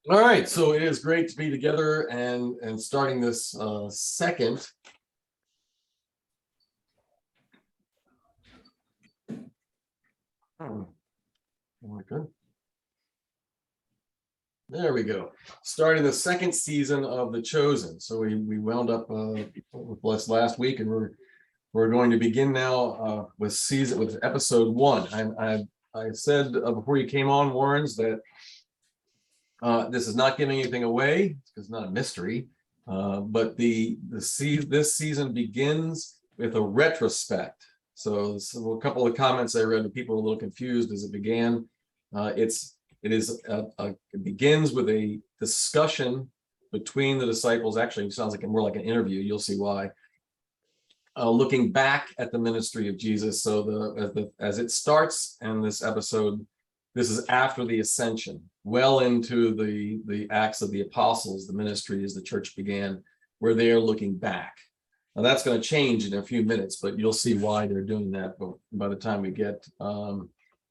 All right, so it is great to be together and starting this second. Oh my God. There we go. Starting the second season of The Chosen. So we wound up with this last week, and we're going to begin now with episode 1. I said before you came on, Warrens, that this is not giving anything away. It's not a mystery, but this season begins with a retrospect. So a couple of comments I read, and people were a little confused as it began. It begins with a discussion between the disciples. Actually, it sounds like more like an interview. You'll see why. Looking back at the ministry of Jesus. So as it starts in this episode, this is after the ascension, well into the Acts of the Apostles, the ministry as the church began, where they are looking back. Now that's going to change in a few minutes, but you'll see why they're doing that by the time we get to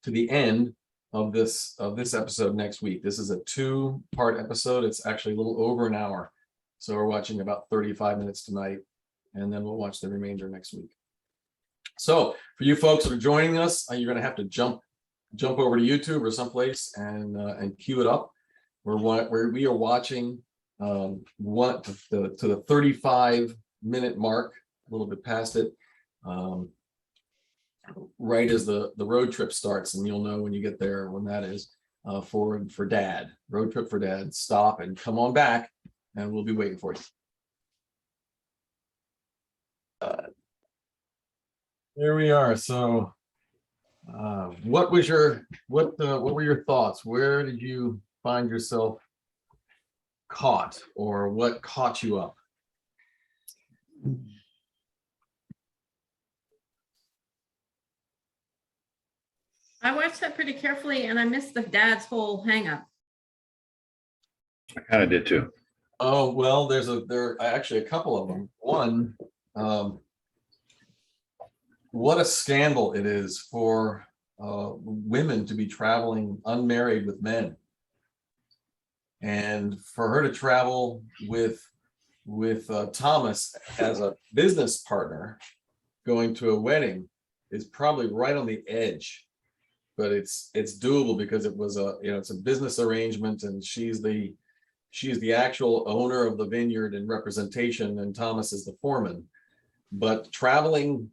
the end of this episode next week. This is a 2-part episode. It's actually a little over an hour. So we're watching about 35 minutes tonight, and then we'll watch the remainder next week. So for you folks that are joining us, you're going to have to jump over to YouTube or someplace and queue it up. We are watching to the 35-minute mark, a little bit past it, right as the road trip starts, and you'll know when you get there when that is. For Dad, road trip for Dad. Stop and come on back, and we'll be waiting for you. Here we are. So what were your thoughts? Where did you find yourself caught, or what caught you up? I watched that pretty carefully, and I missed the dad's whole hang-up. I kind of did too. Oh, well, there are actually a couple of them. One, what a scandal it is for women to be traveling unmarried with men, and for her to travel with Thomas as a business partner going to a wedding is probably right on the edge, but it's doable because it was it's a business arrangement, and she's the actual owner of the vineyard and representation, and Thomas is the foreman. But traveling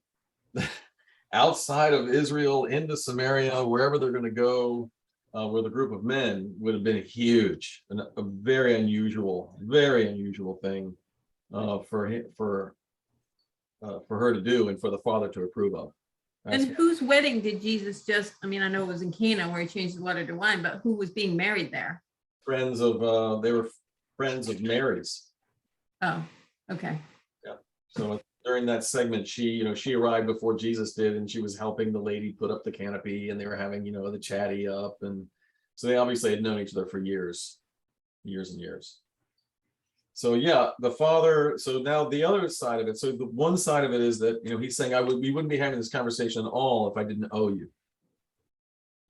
outside of Israel into Samaria, wherever they're going to go, with a group of men would have been huge, and a very unusual thing for her to do, and for the Father to approve of. And whose wedding did Jesus just, I mean, I know it was in Cana where he changed the water to wine, but who was being married there? They were friends of Mary's. Oh, okay. Yeah. So during that segment, she arrived before Jesus did, and she was helping the lady put up the canopy, and they were having, the chatty up. And so they obviously had known each other for years and years. So yeah, the Father. So now the other side of it. So the one side of it is that, he's saying we wouldn't be having this conversation at all if I didn't owe you.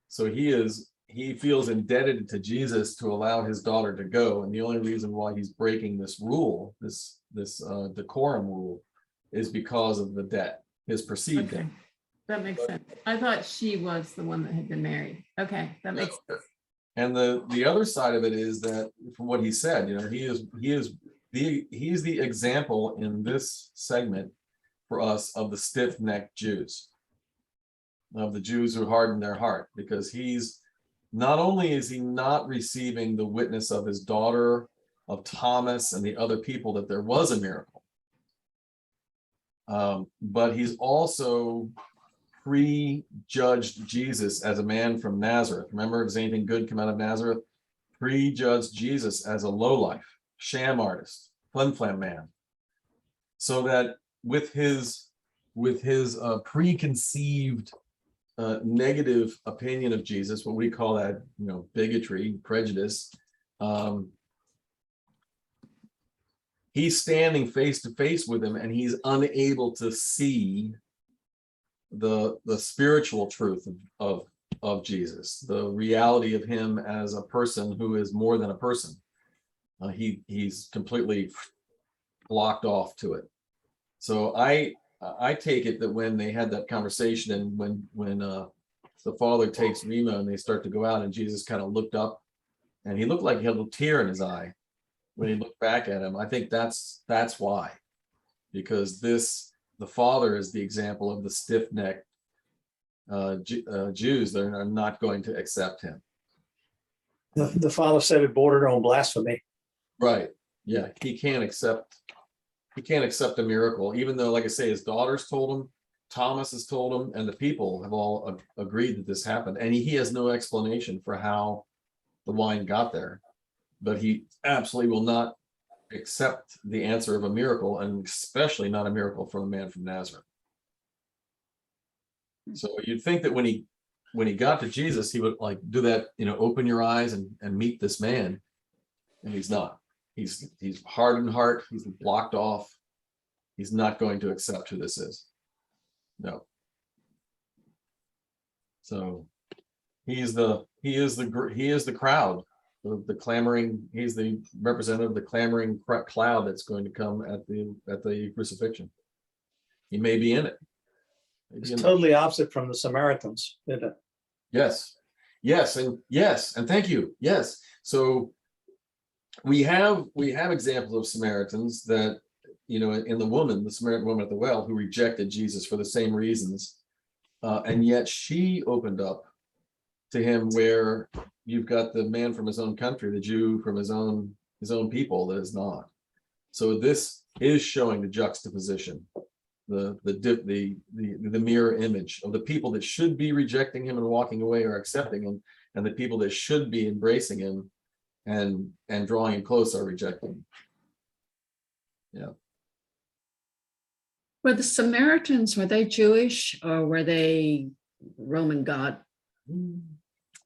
So he feels indebted to Jesus to allow his daughter to go, and the only reason why he's breaking this rule, this decorum rule, is because of the debt, his perceived debt. That makes sense. I thought she was the one that had been married. Okay, that makes sense. And the other side of it is that, from what he said, he's the example in this segment for us of the stiff-necked Jews, of the Jews who hardened their heart, because he's not only is he not receiving the witness of his daughter, of Thomas, and the other people that there was a miracle, but he's also prejudged Jesus as a man from Nazareth. Remember, does anything good come out of Nazareth? Prejudged Jesus as a lowlife, sham artist, flim-flam man. So that with his preconceived negative opinion of Jesus, what we call that, bigotry, prejudice, he's standing face to face with him, and he's unable to see the spiritual truth of of Jesus, the reality of him as a person who is more than a person. He's completely blocked off to it. So I take it that when they had that conversation, and when the father takes Rima and they start to go out, and Jesus kind of looked up, and he looked like he had a little tear in his eye when he looked back at him. I think that's why, because the father is the example of the stiff-necked Jews that are not going to accept him. The father said it bordered on blasphemy. Right. Yeah. He can't accept a miracle, even though, like I say, his daughters told him, Thomas has told him, and the people have all agreed that this happened. And he has no explanation for how the wine got there, but he absolutely will not accept the answer of a miracle, and especially not a miracle from a man from Nazareth. So you'd think that when he got to Jesus, he would like do that, open your eyes and meet this man, and he's not. He's hardened heart. He's blocked off. He's not going to accept who this is. No. So he is the crowd, the clamoring. He's the representative of the clamoring cloud that's going to come at the crucifixion. He may be in it. It's totally opposite from the Samaritans, isn't it? Yes, and thank you. Yes. So we have examples of Samaritans that, in the Samaritan woman at the well, who rejected Jesus for the same reasons, and yet she opened up to him, where you've got the man from his own country, the Jew from his own people, that is not. So this is showing the juxtaposition, the mirror image of the people that should be rejecting him and walking away or accepting him, and the people that should be embracing him and drawing him close are rejecting. Yeah. Were the Samaritans, were they Jewish or were they Roman God?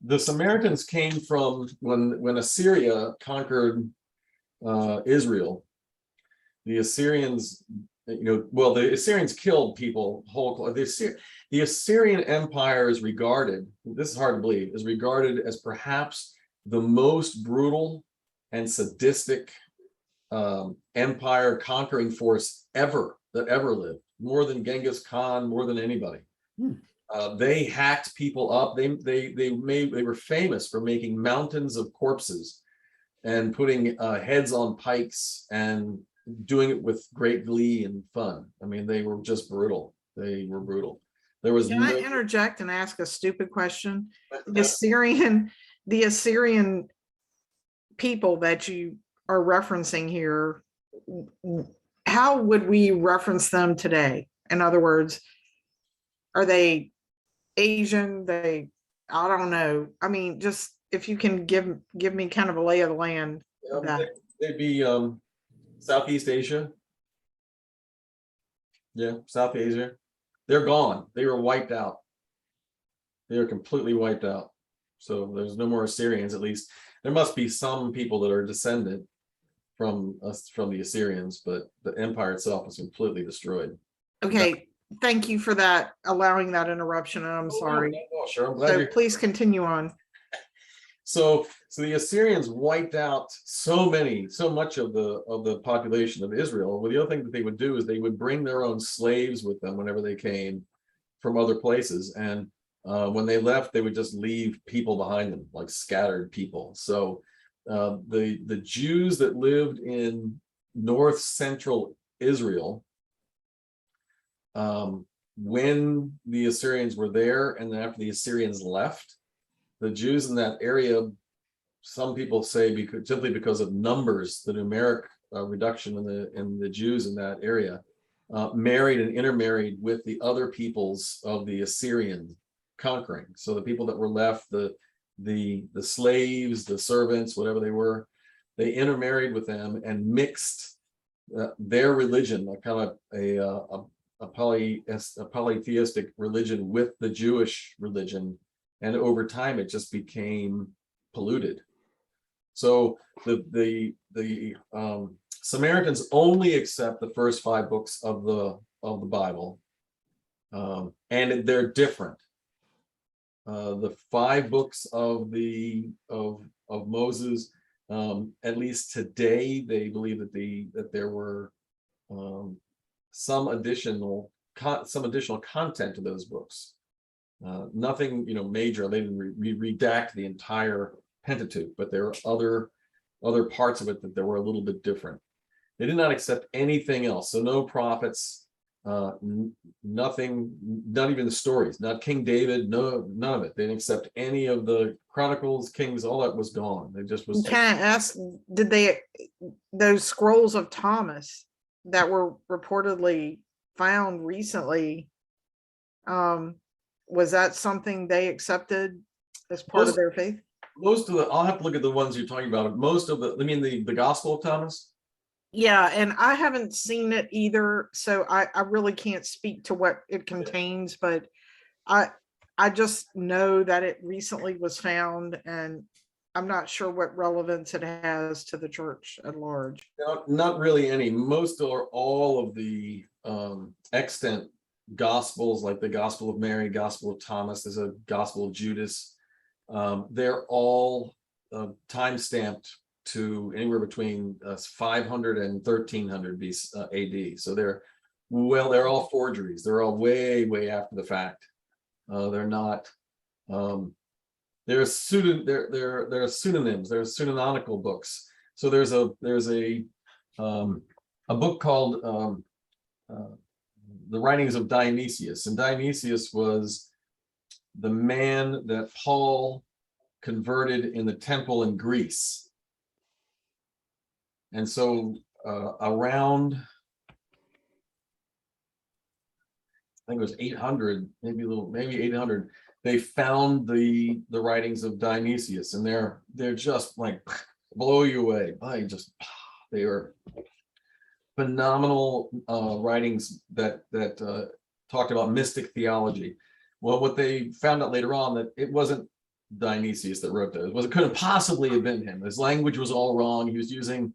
The Samaritans came from when Assyria conquered Israel. The Assyrians, the Assyrians killed people whole. The Assyrian Empire is regarded, this is hard to believe, is regarded as perhaps the most brutal and sadistic empire conquering force that ever lived, more than Genghis Khan, more than anybody. They hacked people up. They were famous for making mountains of corpses and putting heads on pikes and doing it with great glee and fun. I mean, they were just brutal. They were brutal. There was Can I interject and ask a stupid question? The Assyrian people that you are referencing here, how would we reference them today? In other words, are they Asian? I don't know. I mean, just if you can give me kind of a lay of the land. They'd be Southeast Asia. Yeah, South Asia. They're gone. They were wiped out. They were completely wiped out. So there's no more Assyrians, at least. There must be some people that are descended from the Assyrians, but the empire itself was completely destroyed. Okay, thank you for that, allowing that interruption, and I'm sorry. No, sure, I'm glad So you're. please continue on. So the Assyrians wiped out so much of the population of Israel. Well, the other thing that they would do is they would bring their own slaves with them whenever they came from other places, and when they left, they would just leave people behind them, like scattered people. So the Jews that lived in north central Israel, when the Assyrians were there, and then after the Assyrians left, the Jews in that area, some people say simply because of numbers, the numeric reduction in the Jews in that area, married and intermarried with the other peoples of the Assyrian conquering. So the people that were left, the slaves, the servants, whatever they were, they intermarried with them and mixed their religion, a kind of a polytheistic religion, with the Jewish religion, and over time it just became polluted. So the Samaritans only accept the first 5 books of the Bible, and they're different. the 5 books of Moses. At least today, they believe that there were some additional content to those books. Nothing, major. They didn't redact the entire Pentateuch, but there are other parts of it that were a little bit different. They did not accept anything else. So no prophets, nothing, not even the stories, not King David, none of it. They didn't accept any of the Chronicles, Kings, all that was gone. They just was. Can I ask, those scrolls of Thomas that were reportedly found recently, was that something they accepted as part of their faith? Most of I'll have to look at the ones you're talking about. Most of the Gospel of Thomas? Yeah, and I haven't seen it either, so I really can't speak to what it contains, but I just know that it recently was found, and I'm not sure what relevance it has to the church at large. Not really any. Most or all of the extant Gospels, like the Gospel of Mary, Gospel of Thomas, there's a Gospel of Judas. They're all time-stamped to anywhere between 500 and 1300 AD. So they're all forgeries. They're all way after the fact. They're not. There are synonyms. There are synonymical books. So there's a book called The Writings of Dionysius, and Dionysius was the man that Paul converted in the temple in Greece. And so around, I think it was 800, maybe 800, they found the writings of Dionysius, and they're just like blow you away. They are phenomenal writings that talked about mystic theology. Well, what they found out later on, that it wasn't Dionysius that wrote those. It couldn't possibly have been him. His language was all wrong. He was using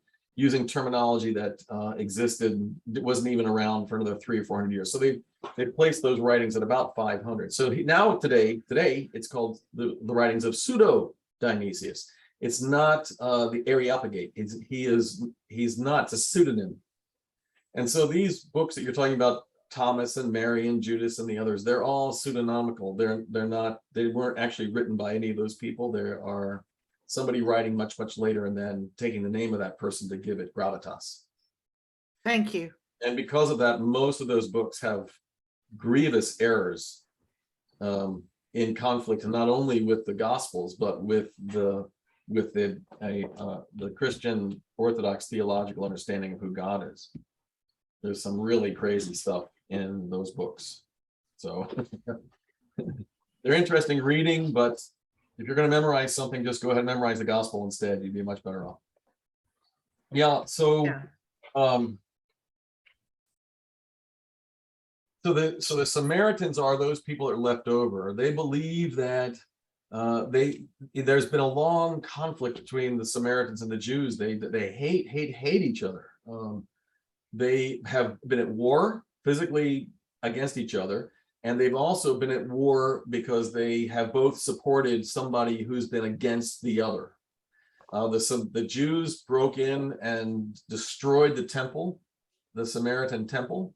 terminology that existed, it wasn't even around for another 300 or 400 years. So they placed those writings at about 500. So today it's called the writings of pseudo Dionysius. It's not the Areopagite. He's not. It's a pseudonym. And so these books that you're talking about, Thomas and Mary and Judas and the others, they're all pseudonymical. They weren't actually written by any of those people. There are somebody writing much later and then taking the name of that person to give it gravitas. Thank you. And because of that, most of those books have grievous errors in conflict, and not only with the Gospels, but with the Christian Orthodox theological understanding of who God is. There's some really crazy stuff in those books. So they're interesting reading, but if you're going to memorize something, just go ahead and memorize the Gospel instead. You'd be much better off. Yeah. So, so the Samaritans are those people that are left over. They believe that there's been a long conflict between the Samaritans and the Jews. They hate each other. They have been at war physically against each other, and they've also been at war because they have both supported somebody who's been against the other. The Jews broke in and destroyed the temple, the Samaritan temple,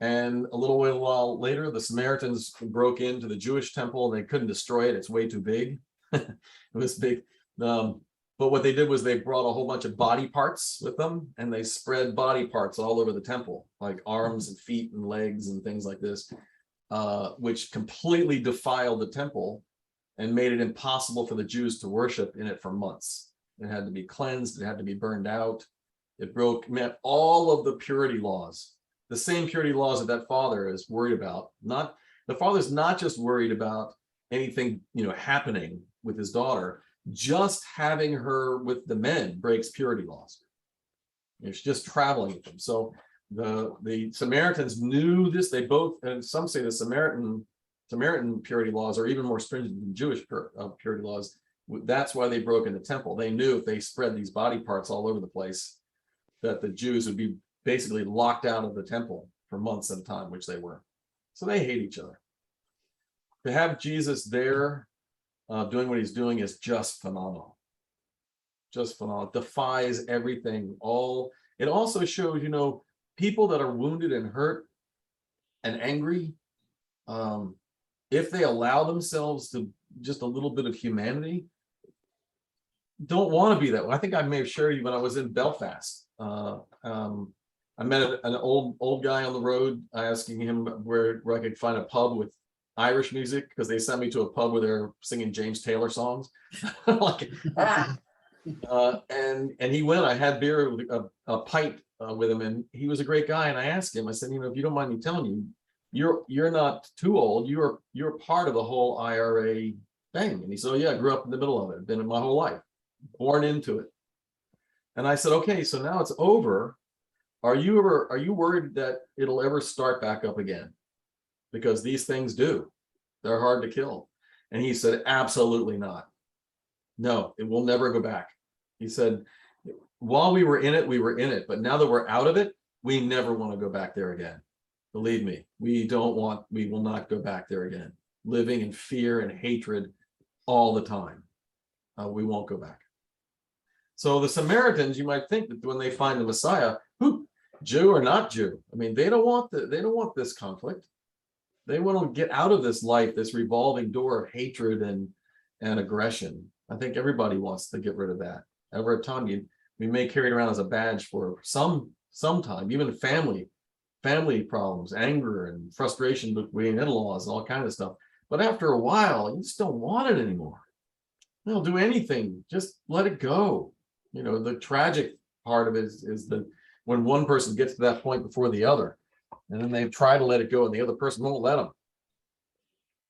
and a little while later, the Samaritans broke into the Jewish temple, and they couldn't destroy it. It's way too big. It was big. But what they did was they brought a whole bunch of body parts with them, and they spread body parts all over the temple, like arms and feet and legs and things like this, which completely defiled the temple and made it impossible for the Jews to worship in it for months. It had to be cleansed. It had to be burned out. It met all of the purity laws, the same purity laws that father is worried about. The father's not just worried about anything, happening with his daughter. Just having her with the men breaks purity laws. It's just traveling with them. So the Samaritans knew this. They both, and some say the Samaritan purity laws are even more stringent than Jewish purity laws. That's why they broke in the temple. They knew if they spread these body parts all over the place, that the Jews would be basically locked out of the temple for months at a time, which they were. So they hate each other. to have Jesus there doing what he's doing is just phenomenal. Just phenomenal. It defies everything. It also shows, people that are wounded and hurt and angry, if they allow themselves to just a little bit of humanity, don't want to be that way. I think I may have shared you when I was in Belfast. I met an old guy on the road, asking him where I could find a pub with Irish music, because they sent me to a pub where they're singing James Taylor songs. Like, and he went. I had beer, a pint with him, and he was a great guy. And I asked him, I said, if you don't mind me telling you, you're not too old. You're part of the whole IRA thing. And he said, oh, yeah, I grew up in the middle of it. Been in my whole life, born into it. And I said, okay, so now it's over. Are you worried that it'll ever start back up again? Because these things do. They're hard to kill. And he said, absolutely not. No, it will never go back. He said, while we were in it, we were in it. But now that we're out of it, we never want to go back there again. Believe me, we will not go back there again. Living in fear and hatred all the time. We won't go back. So the Samaritans, you might think that when they find the Messiah, Jew or not Jew, they don't want this conflict. They want to get out of this life, this revolving door of hatred and aggression. I think everybody wants to get rid of that. Over time, we may carry it around as a badge for some time, even family problems, anger and frustration between in-laws and all kinds of stuff. But after a while, you just don't want it anymore. They'll do anything, just let it go. The tragic part of it is that when one person gets to that point before the other, and then they try to let it go and the other person won't let them.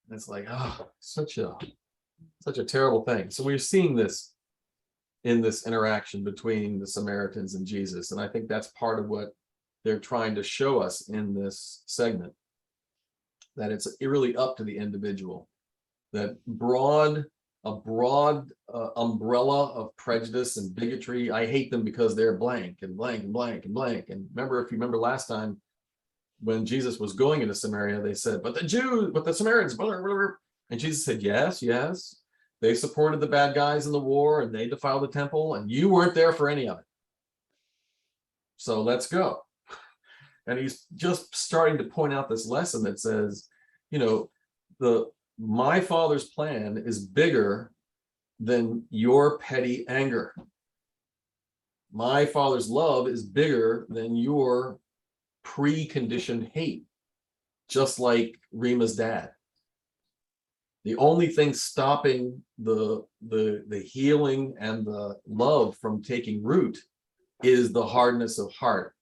And it's like, such a terrible thing. So we're seeing this in this interaction between the Samaritans and Jesus. And I think that's part of what they're trying to show us in this segment, that it's really up to the individual. That a broad umbrella of prejudice and bigotry. I hate them because they're blank and blank and blank and blank. And if you remember last time when Jesus was going into Samaria, they said, but the Samaritans, blah, blah, blah. And Jesus said, yes, they supported the bad guys in the war and they defiled the temple and you weren't there for any of it. So let's go. And he's just starting to point out this lesson that says, my Father's plan is bigger than your petty anger. My Father's love is bigger than your preconditioned hate, just like Rima's dad. The only thing stopping the healing and the love from taking root is the hardness of heart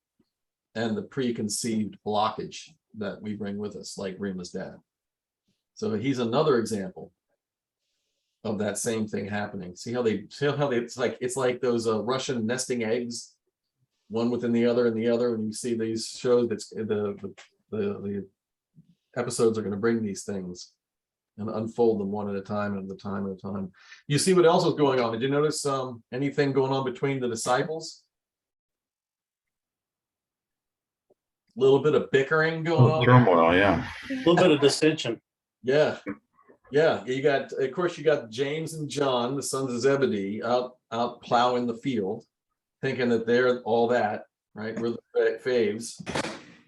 and the preconceived blockage that we bring with us, like Rima's dad. So he's another example of that same thing happening. See how it's like those Russian nesting eggs, one within the other and the other. And you see these shows, that's the episodes are going to bring these things and unfold them one at a time and at a time. You see what else was going on? Did you notice anything going on between the disciples? A little bit of bickering going on. Turmoil, yeah. A little bit of dissension. Yeah. You got James and John, the sons of Zebedee, out plowing the field, thinking that they're all that, right? We're the faves.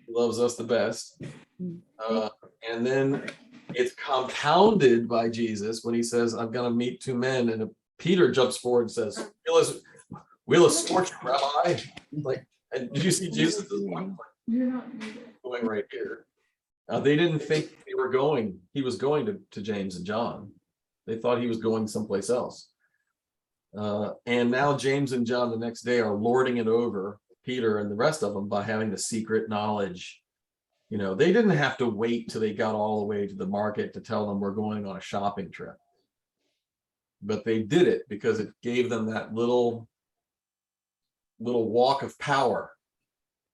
He loves us the best. And then it's compounded by Jesus when he says, I'm going to meet two men. And Peter jumps forward and says, we'll escort you, Rabbi. Like, and did you see Jesus at this point? Going right here. They didn't think he was going to James and John. They thought he was going someplace else. And now James and John the next day are lording it over Peter and the rest of them by having the secret knowledge. They didn't have to wait till they got all the way to the market to tell them we're going on a shopping trip. But they did it because it gave them that little walk of power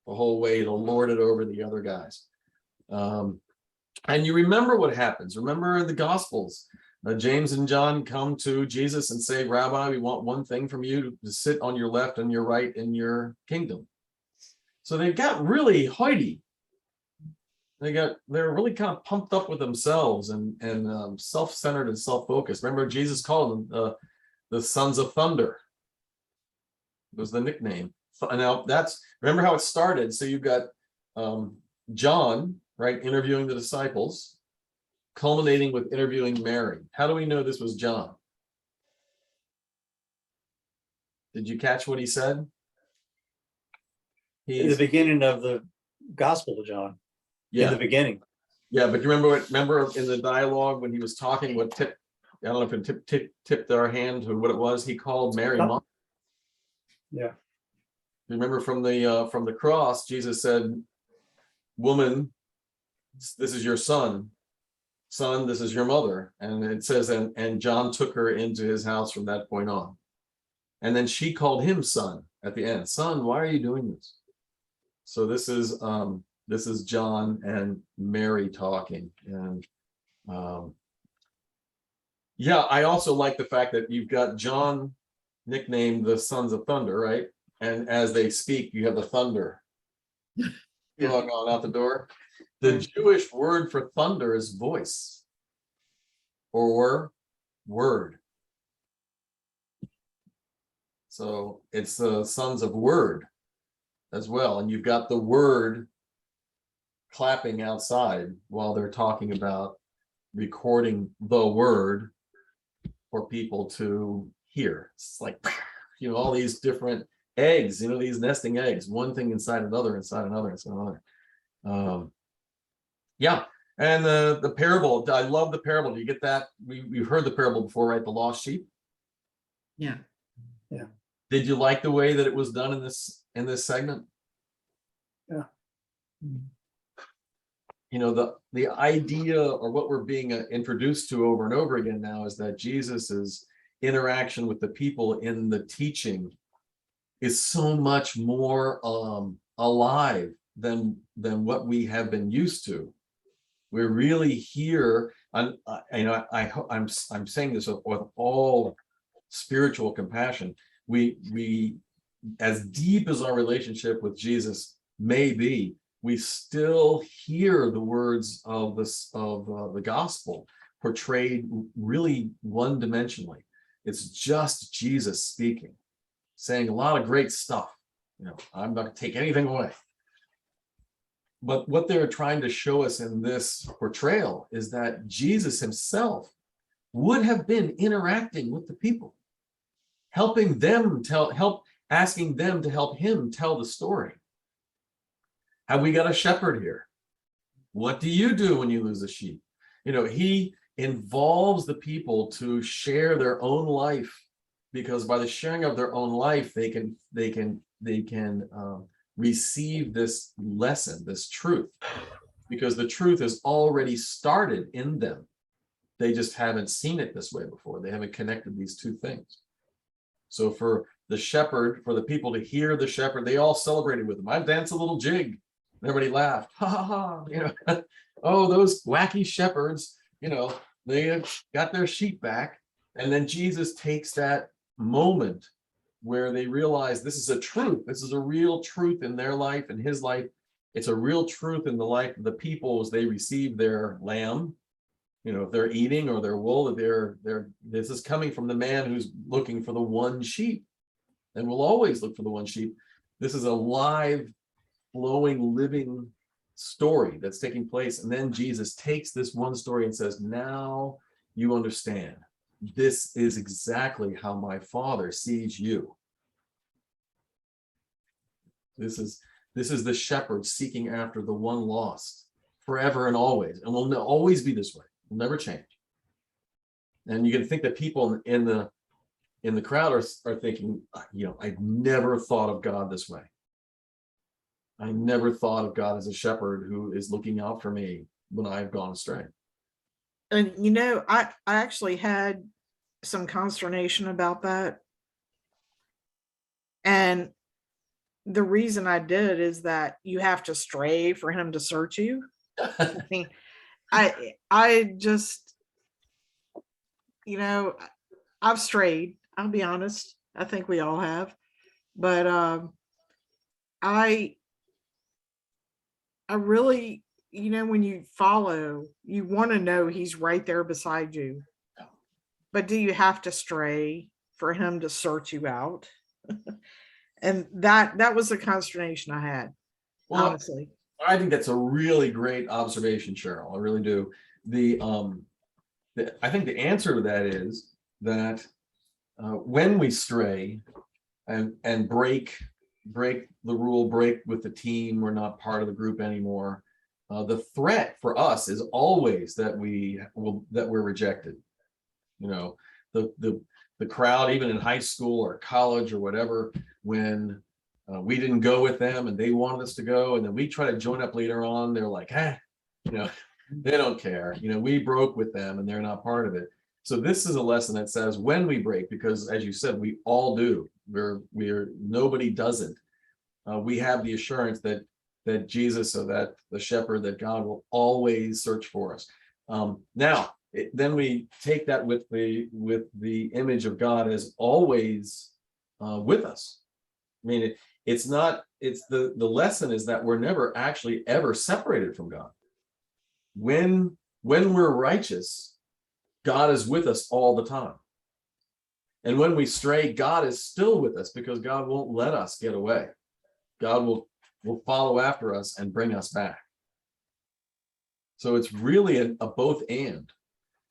the whole way to lord it over the other guys. And you remember what happens. Remember in the Gospels, James and John come to Jesus and say, Rabbi, we want one thing from you, to sit on your left and your right in your kingdom. So they got really hoity. they're really kind of pumped up with themselves and self-centered and self-focused. Remember, Jesus called them the sons of thunder. Was the nickname. Now remember how it started. So you've got John, right, interviewing the disciples, culminating with interviewing Mary. How do we know this was John? Did you catch what he said? In the beginning of the Gospel of John, in Yeah, the beginning. yeah, but you remember in the dialogue when he was talking, what tip? I don't know if it tipped our hand to what it was. He called Mary mom. Yeah. Remember from the cross, Jesus said, "Woman, this is your son. Son, this is your mother." And it says, and John took her into his house from that point on. And then she called him son at the end. Son, why are you doing this? So this is John and Mary talking. And yeah, I also like the fact that you've got John nicknamed the Sons of Thunder, right? And as they speak, you have the thunder going on out the door. The Jewish word for thunder is voice or word. So it's the sons of word as well. And you've got the word clapping outside while they're talking about recording the word for people to hear. It's like, all these different eggs, these nesting eggs, one thing inside another, inside another, inside another. Yeah. And the parable, I love the parable. Do you get that? We've heard the parable before, right? The lost sheep. Yeah. Did you like the way that it was done in this segment? Yeah. The idea, or what we're being introduced to over and over again now, is that Jesus's interaction with the people in the teaching is so much more alive than what we have been used to. We're really here. I'm saying this with all spiritual compassion. We as deep as our relationship with Jesus may be, we still hear the words of the gospel portrayed really one-dimensionally. It's just Jesus speaking, saying a lot of great stuff. I'm not going to take anything away. But what they're trying to show us in this portrayal is that Jesus himself would have been interacting with the people, helping them asking them to help him tell the story. Have we got a shepherd here? What do you do when you lose a sheep? He involves the people to share their own life, because by the sharing of their own life, they can receive this lesson, this truth, because the truth is already started in them. They just haven't seen it this way before. They haven't connected these two things. So for the shepherd, for the people to hear the shepherd, they all celebrated with him. I danced a little jig. Everybody laughed. Ha ha ha. Oh, those wacky shepherds, they got their sheep back. And then Jesus takes that moment where they realize this is a truth. This is a real truth in their life and his life. It's a real truth in the life of the people as they receive their lamb. If they're eating or their wool, this is coming from the man who's looking for the one sheep, and will always look for the one sheep. This is a live, flowing, living story that's taking place. And then Jesus takes this one story and says, now you understand. This is exactly how my Father sees you. This is the shepherd seeking after the one lost forever and always, and will always be this way. Will never change. And you can think that people in the crowd are thinking, I've never thought of God this way. I never thought of God as a shepherd who is looking out for me when I've gone astray. And I actually had some consternation about that. And the reason I did is that you have to stray for him to search you. I mean, I just, I've strayed, I'll be honest. I think we all have. But I really when you follow, you want to know he's right there beside you. But do you have to stray for him to search you out? And that was the consternation I had, Well, honestly. I think that's a really great observation, Cheryl. I really do. I think the answer to that is that when we stray and break the rule, break with the team, we're not part of the group anymore. The threat for us is always that we're rejected. The crowd, even in high school or college or whatever, when we didn't go with them and they wanted us to go, and then we try to join up later on, they're like, they don't care. We broke with them and they're not part of it. So this is a lesson that says when we break, because as you said, we all do. Nobody doesn't. We have the assurance that Jesus, so that the shepherd, that God will always search for us. Now, then we take that with the image of God as always with us. I mean, it's the lesson is that we're never actually ever separated from God. When we're righteous, God is with us all the time. And when we stray, God is still with us, because God won't let us get away. God will follow after us and bring us back. So it's really a both and.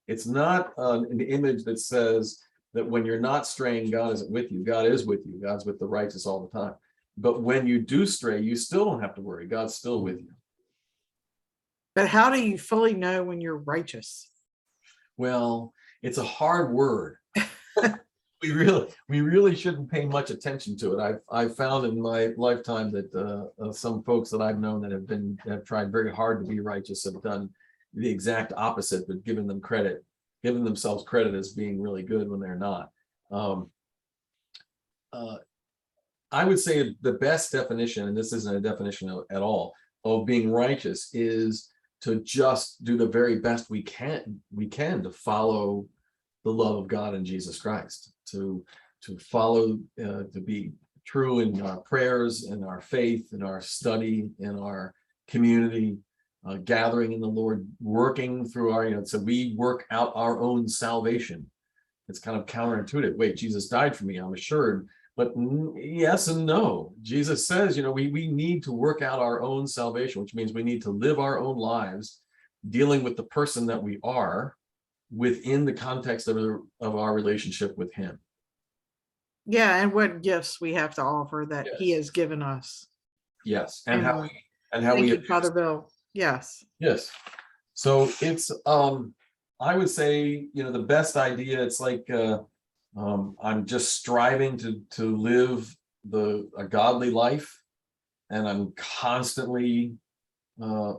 It's not an image that says that when you're not straying, God isn't with you. God is with you. God's with the righteous all the time. But when you do stray, you still don't have to worry. God's still with you. But how do you fully know when you're righteous? Well, it's a hard word. We really shouldn't pay much attention to it. I've found in my lifetime that some folks that I've known that have tried very hard to be righteous have done the exact opposite, but giving themselves credit as being really good when they're not. I would say the best definition, and this isn't a definition at all, of being righteous is to just do the very best we can to follow the love of God in Jesus Christ, to follow, to be true in our prayers, in our faith, in our study, in our community, gathering in the Lord, working through our, so we work out our own salvation. It's kind of counterintuitive. Wait, Jesus died for me, I'm assured. But yes and no. Jesus says, we need to work out our own salvation, which means we need to live our own lives dealing with the person that we are within the context of our relationship with him. Yeah, and what gifts we have to offer that he has given us. Yes, and how we Thank you, Father Bill. Yes. Yes. So it's I would say, the best idea, it's like I'm just striving to live a godly life, and I'm constantly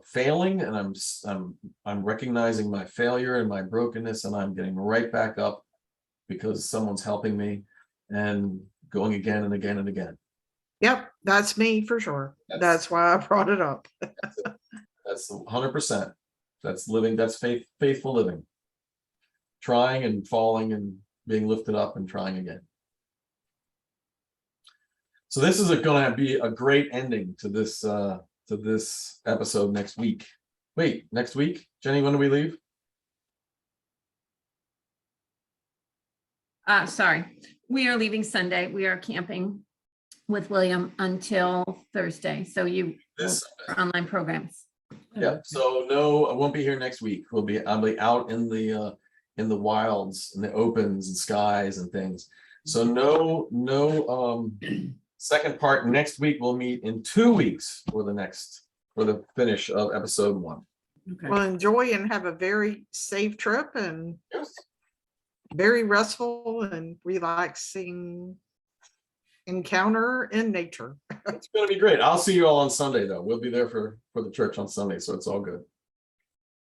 failing, and I'm recognizing my failure and my brokenness, and I'm getting right back up because someone's helping me, and going again and again and again. Yep, that's me for sure. That's why I brought it up. That's 100%. That's living. That's faithful living. Trying and falling and being lifted up and trying again. So this is going to be a great ending to this episode next week. Wait, next week, Jenny? When do we leave? Sorry, we are leaving Sunday. We are camping with William until Thursday. So for online programs. Yeah. So no, I won't be here next week. I'll be out in the wilds, in the opens and skies and things. So no second part next week. We'll meet in 2 weeks for the finish of episode 1. Okay. Well, enjoy and have a very safe trip, and very restful and relaxing encounter in nature. It's going to be great. I'll see you all on Sunday, though. We'll be there for the church on Sunday, so it's all good.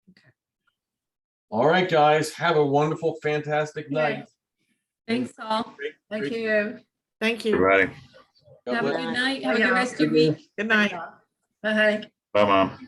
Okay. All right, guys. Have a wonderful, fantastic night. Thanks all. Thank you. Thank you. Everybody. God Have a bless. good night. Have a good rest of your week. Good night. Bye. Bye, Mom.